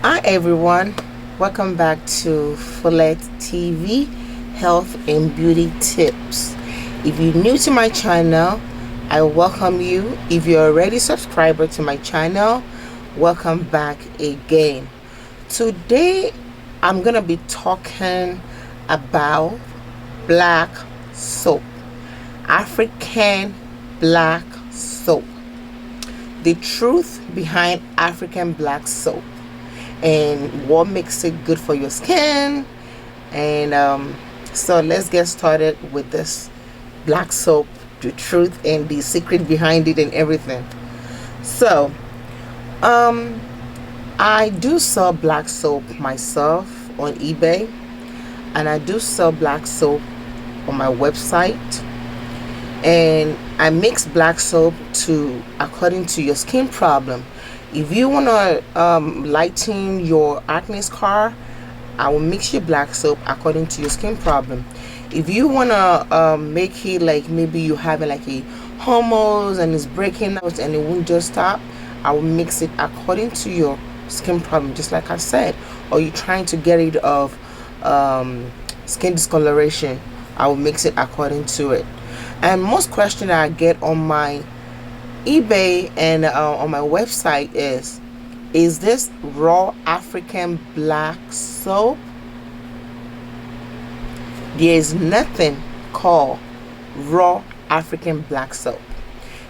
Hi everyone, welcome back to Follett TV Health and Beauty Tips. If you're new to my channel, I welcome you. If you're already a subscriber to my channel, welcome back again. Today I'm gonna be talking about black soap, African black soap, the truth behind African black soap, and what makes it good for your skin. And so let's get started with this black soap, the truth and the secret behind it and everything. So I do sell black soap myself on eBay, and I do sell black soap on my website, and I mix black soap according to your skin problem. If you want to lighten your acne scar, I will mix your black soap according to your skin problem. If you want to make it like maybe you having like a hormones and it's breaking out and it won't just stop, I will mix it according to your skin problem, just like I said. Or you're trying to get rid of skin discoloration, I will mix it according to it. And most question I get on my eBay and on my website is this raw African black soap? There is nothing called raw African black soap.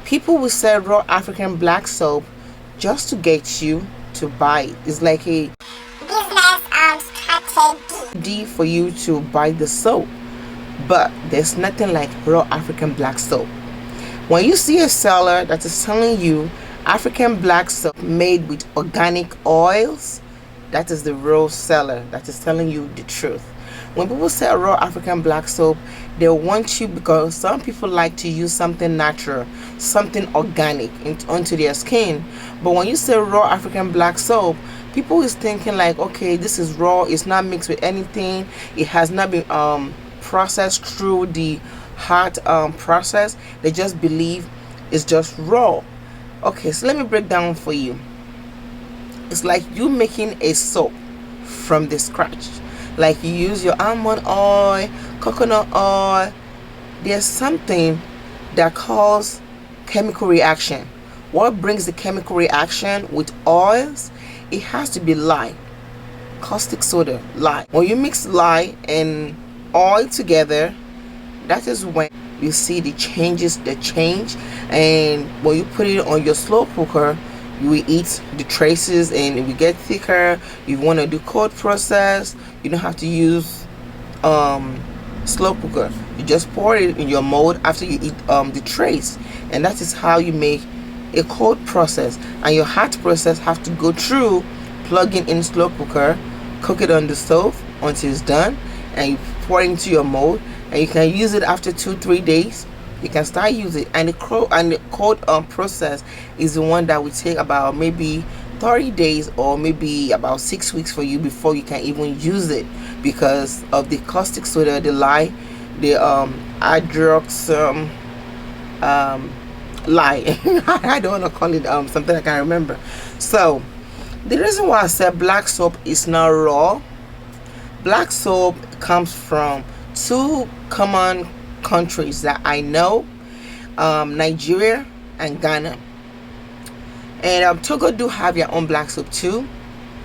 People will sell raw African black soap just to get you to buy it. It's like a business strategy for you to buy the soap, but there's nothing like raw African black soap. When you see a seller that is telling you African black soap made with organic oils, that is the real seller that is telling you the truth. When people sell raw African black soap, they want you, because some people like to use something natural, something organic onto their skin. But when you say raw African black soap, people is thinking like, okay, this is raw, it's not mixed with anything, it has not been processed through the hot process. They just believe it's just raw. Okay, so let me break down for you. It's like you making a soap from the scratch. Like you use your almond oil, coconut oil. There's something that causes chemical reaction. What brings the chemical reaction with oils? It has to be lye, caustic soda, lye. When you mix lye and oil together, that is when you see the change. And when you put it on your slow cooker, you will eat the traces and it will get thicker. You want to do cold process, you don't have to use slow cooker. You just pour it in your mold after you eat the trace, and that is how you make a cold process. And your hot process have to go through plugging in slow cooker, cook it on the stove until it's done, and you pour it into your mold. And you can use it after 2-3 days. You can start using it. And the cold process is the one that will take about maybe 30 days or maybe about 6 weeks for you before you can even use it, because of the caustic soda, the lye, the hydrox lye. I don't want to call it something I can't remember. So the reason why I said black soap is not raw, black soap comes from two common countries that I know, Nigeria and Ghana. And Togo do have their own black soap too.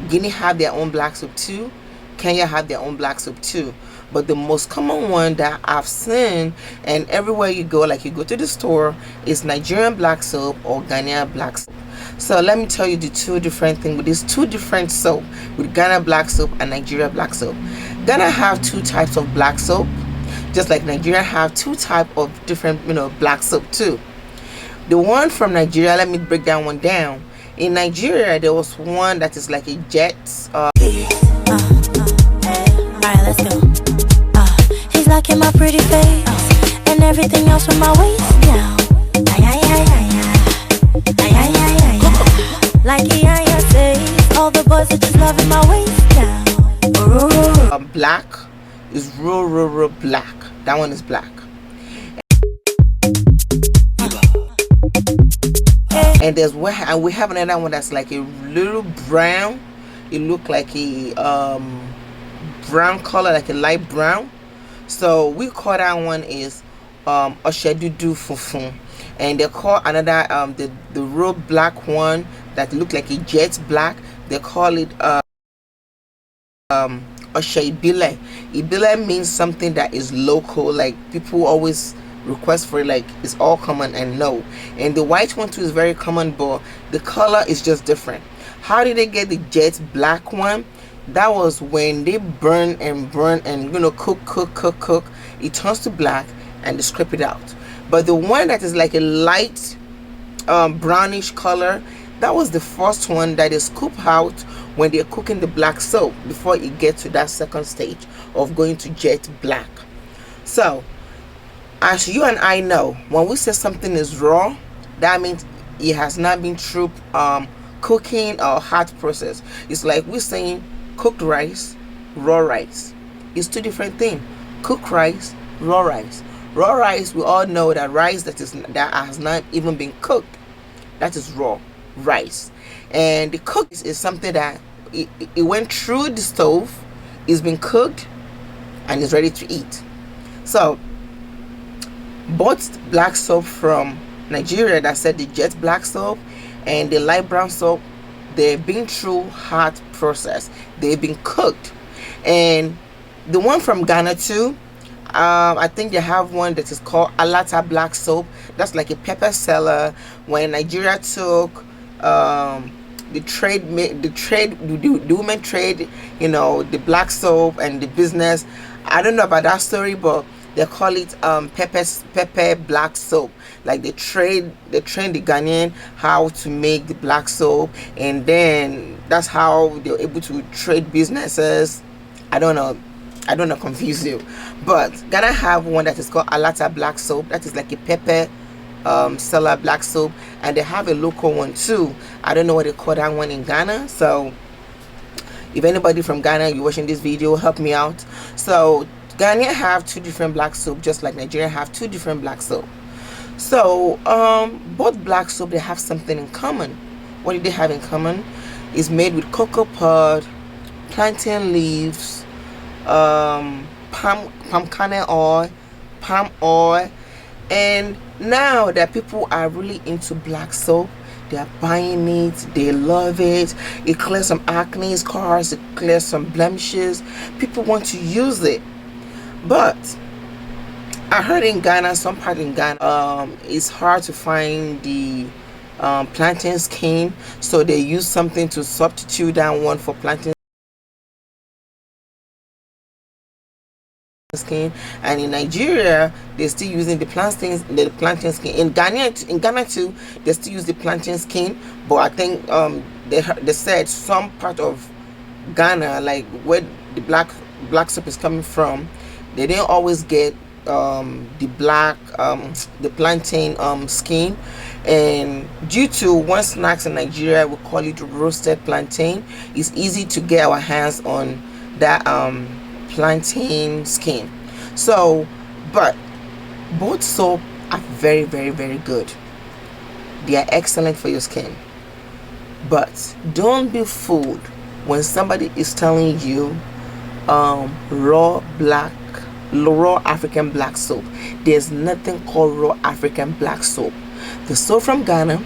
Guinea have their own black soap too. Kenya have their own black soap too. But the most common one that I've seen, and everywhere you go, like you go to the store, is Nigerian black soap or Ghanaian black soap. So let me tell you the two different things with these two different soap, with Ghana black soap and Nigeria black soap. Ghana have two types of black soap, just like Nigeria have two types of different black soap too. The one from Nigeria, let me break that one down. In Nigeria, there was one that is like a jet. Alright, let's go. He's liking my pretty face and everything else from my waist down. Like says, all the boys are just loving my waist down. Black is real black. That one is black. And we have another one that's like a little brown. it looked like a brown color, like a light brown. So we call that one is oshedudu funfun, and they call another the real black one that look like a jet black, they call it oshe ibile. Ibile means something that is local, like people always request for it, like it's all common and no. And the white one too is very common, but the color is just different. How did they get the jet black one? That was when they burn and cook, it turns to black and they scrape it out. But the one that is like a light brownish color, that was the first one that is scoop out when they're cooking the black soap before it gets to that second stage of going to jet black. So as you and I know, when we say something is raw, that means it has not been through cooking or hot process. It's like we're saying cooked rice, raw rice. It's two different things. Cooked rice, raw rice. Raw rice, we all know that rice that has not even been cooked, that is raw rice. And the cooked is something that it went through the stove, it's been cooked, and is ready to eat. So both black soap from Nigeria, that said the jet black soap, and the light brown soap, they've been through hot process, they've been cooked. And the one from Ghana too, I think they have one that is called Alata black soap. That's like a pepper seller. When Nigeria took the women trade, you know, the black soap and the business. I don't know about that story, but they call it pepper black soap. Like they train the Ghanaian how to make the black soap, and then that's how they're able to trade businesses. I don't know, confuse you. But Ghana have one that is called Alata black soap. That is like a pepper seller black soap, and they have a local one too. I don't know what they call that one in Ghana. So if anybody from Ghana, you're watching this video, help me out. So Ghana have two different black soap, just like Nigeria have two different black soap. So both black soap, they have something in common. What do they have in common? It's made with cocoa pod, plantain leaves, palm kernel oil, palm oil. And now that people are really into black soap, they are buying it, they love it. It clears some acne scars, it clears some blemishes. People want to use it. But I heard in Ghana, some part in Ghana, it's hard to find the plantain skin, so they use something to substitute that one for plantain skin. And in Nigeria, they're still using the plantain skin. In Ghana too, they still use the plantain skin. But I think they said some part of Ghana, like where the black soap is coming from, they didn't always get the plantain skin. And due to one snacks in Nigeria, we call it roasted plantain, it's easy to get our hands on that plantain skin. So, but both soap are very, very, very good. They are excellent for your skin. But don't be fooled when somebody is telling you raw African black soap. There's nothing called raw African black soap. The soap from Ghana,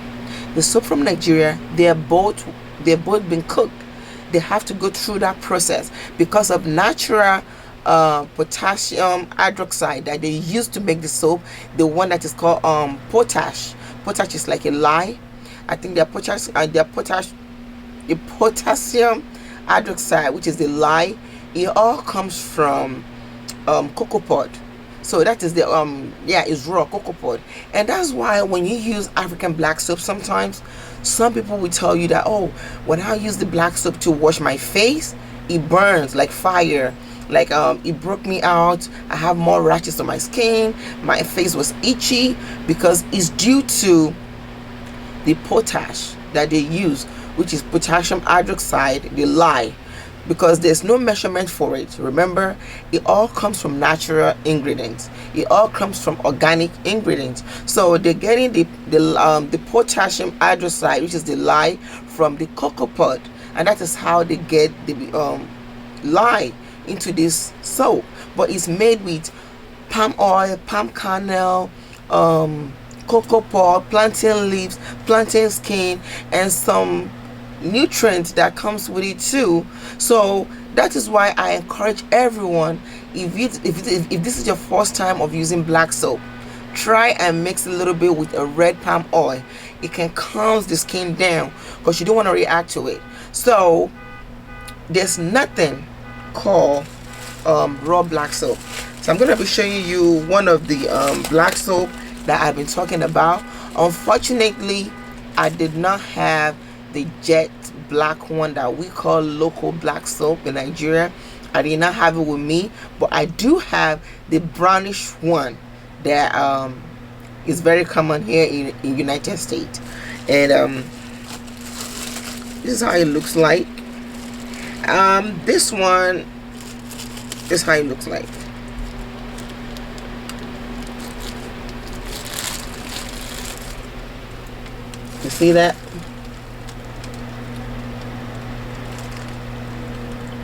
the soap from Nigeria, they're both been cooked. They have to go through that process because of natural potassium hydroxide that they use to make the soap. The one that is called potash. Potash is like a lye. I think the potassium hydroxide, which is the lye, it all comes from cocoa pod. So that is the it's raw cocoa pod. And that's why when you use African black soap, sometimes some people will tell you that, oh, when I use the black soap to wash my face, it burns like fire, like it broke me out. I have more rashes on my skin, my face was itchy, because it's due to the potash that they use, which is potassium hydroxide, the lye. Because there's no measurement for it. Remember, it all comes from natural ingredients. It all comes from organic ingredients. So they're getting the potassium hydroxide, which is the lye, from the cocoa pod. and that is how they get the lye into this soap. But it's made with palm oil, palm kernel, cocoa pod, plantain leaves, plantain skin, and some nutrients that comes with it too. So that is why I encourage everyone, if this is your first time of using black soap, try and mix a little bit with a red palm oil. It can calm the skin down because you don't want to react to it. So there's nothing called raw black soap. So I'm going to be showing you one of the black soap that I've been talking about. Unfortunately, I did not have the jet black one that we call local black soap in Nigeria. I did not have it with me, but I do have the brownish one that is very common here in United States. And this is how it looks like. This one is how it looks like. You see that?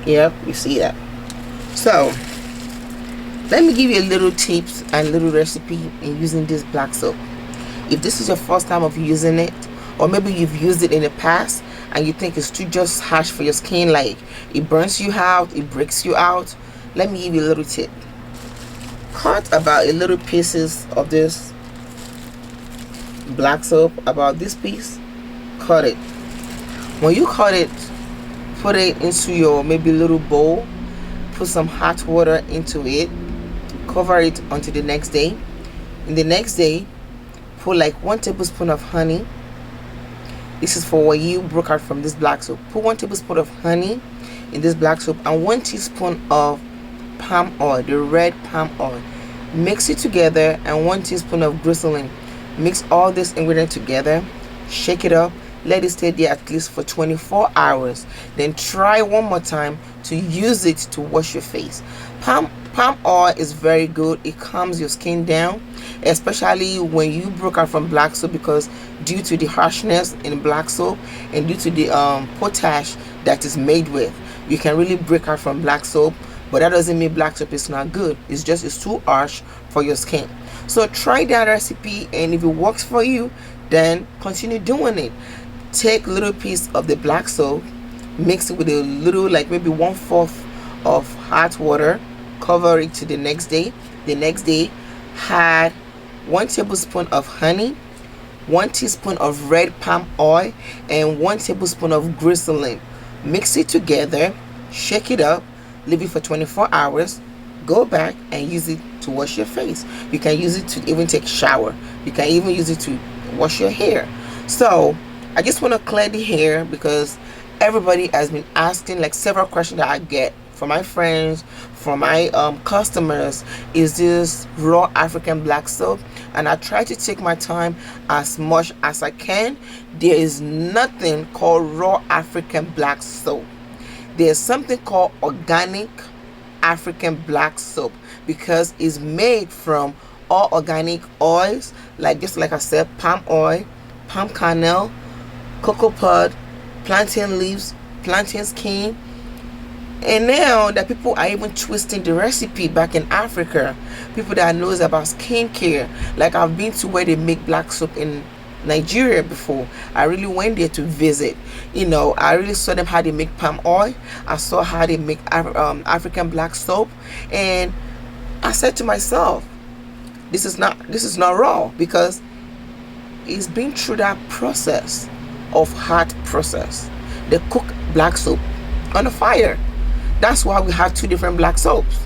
Yep, you see that. So let me give you a little tips and little recipe in using this black soap. If this is your first time of using it, or maybe you've used it in the past and you think it's too just harsh for your skin, like it burns you out, it breaks you out, let me give you a little tip. Cut about a little pieces of this black soap, about this piece. Cut it. When you cut it, put it into your maybe little bowl, put some hot water into it, cover it until the next day. In the next day, put like 1 tablespoon of honey. This is for what you broke out from this black soap. Put 1 tablespoon of honey in this black soap and 1 teaspoon of palm oil, the red palm oil. Mix it together, and 1 teaspoon of glycerine. Mix all this ingredient together, shake it up, let it stay there at least for 24 hours. Then try one more time to use it to wash your face. Palm oil is very good. It calms your skin down, especially when you broke out from black soap, because due to the harshness in black soap and due to the potash that is made with, you can really break out from black soap. But that doesn't mean black soap is not good. It's just it's too harsh for your skin. So try that recipe, and if it works for you, then continue doing it. Take a little piece of the black soap, mix it with a little, like maybe 1/4 of hot water, cover it to the next day. The next day, add 1 tablespoon of honey, 1 teaspoon of red palm oil, and 1 tablespoon of glycerine. Mix it together, shake it up, leave it for 24 hours. Go back and use it to wash your face. You can use it to even take a shower. You can even use it to wash your hair. So I just want to clear the hair, because everybody has been asking, like several questions that I get from my friends, from my customers, is this raw African black soap? And I try to take my time as much as I can. There is nothing called raw African black soap. There's something called organic African black soap, because it's made from all organic oils, like just like I said, palm oil, palm kernel, cocoa pod, plantain leaves, plantain skin. And now that people are even twisting the recipe back in Africa, people that knows about skincare, like I've been to where they make black soap in Nigeria before. I really went there to visit. I really saw them how they make palm oil. I saw how they make African black soap, and I said to myself, this is not raw, because it's been through that process of hot process. They cook black soap on a fire. That's why we have 2 different black soaps.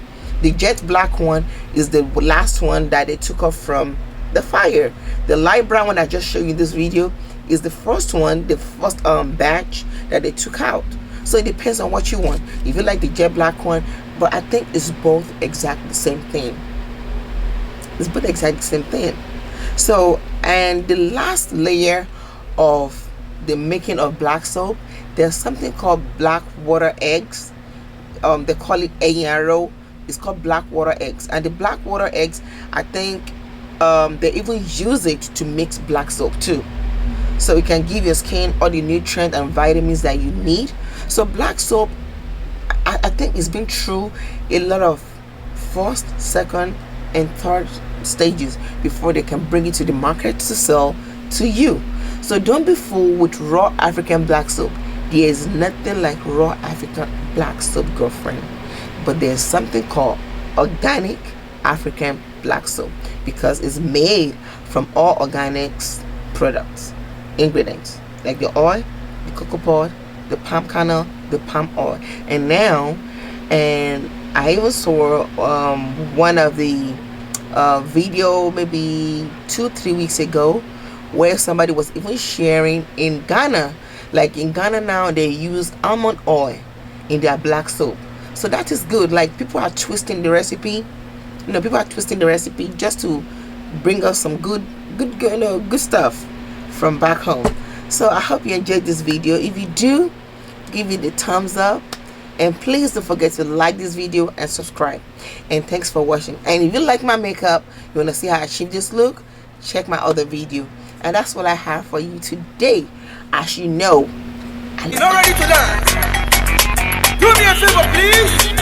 The jet black one is the last one that they took off from the fire. The light brown one I just showed you in this video is the first one, the first batch that they took out. So it depends on what you want. If you like the jet black one, but I think it's both exactly the same thing. It's both exactly the same thing. So, and the last layer of the making of black soap, there's something called black water eggs. They call it ARO. It's called black water eggs. And the black water eggs, I think they even use it to mix black soap too. So it can give your skin all the nutrients and vitamins that you need. So black soap, I think it's been through a lot of first, second, and third stages before they can bring it to the market to sell to you. So don't be fooled with raw African black soap. There is nothing like raw African black soap, girlfriend. But there's something called organic African black soap, because it's made from all organics products, ingredients like the oil, the cocoa pod, the palm kernel, the palm oil. And now, and I even saw one of the video maybe 2-3 weeks ago, where somebody was even sharing in Ghana. Like in Ghana now, they use almond oil in their black soap. So that is good. Like people are twisting the recipe. People are twisting the recipe just to bring us some good stuff from back home. So I hope you enjoyed this video. If you do, give it a thumbs up, and please don't forget to like this video and subscribe. And thanks for watching. And if you like my makeup, you want to see how I achieve this look, check my other video. And that's what I have for you today. As you know, you're not ready to dance. Do me a favor, please.